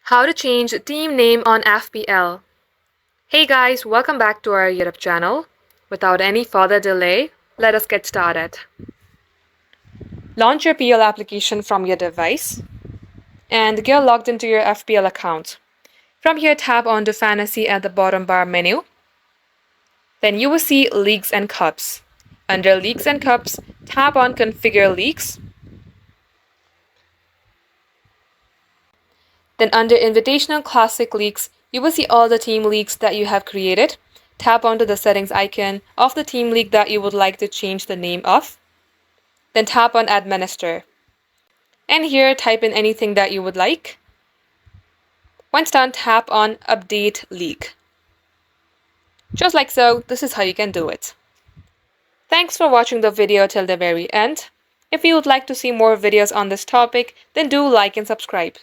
How to change team name on FPL. Hey guys, welcome back to our YouTube channel. Without any further delay, let us get started. Launch your PL application from your device and get logged into your FPL account. From here, tap on to Fantasy at the bottom bar menu. Then you will see Leagues and Cups. Under Leagues and Cups, tap on Configure Leagues. Then under Invitational Classic Leagues, you will see all the team leagues that you have created. Tap onto the settings icon of the team league that you would like to change the name of. Then tap on Administer. And here, type in anything that you would like. Once done, tap on Update League. Just like so, this is how you can do it. Thanks for watching the video till the very end. If you would like to see more videos on this topic, then do like and subscribe.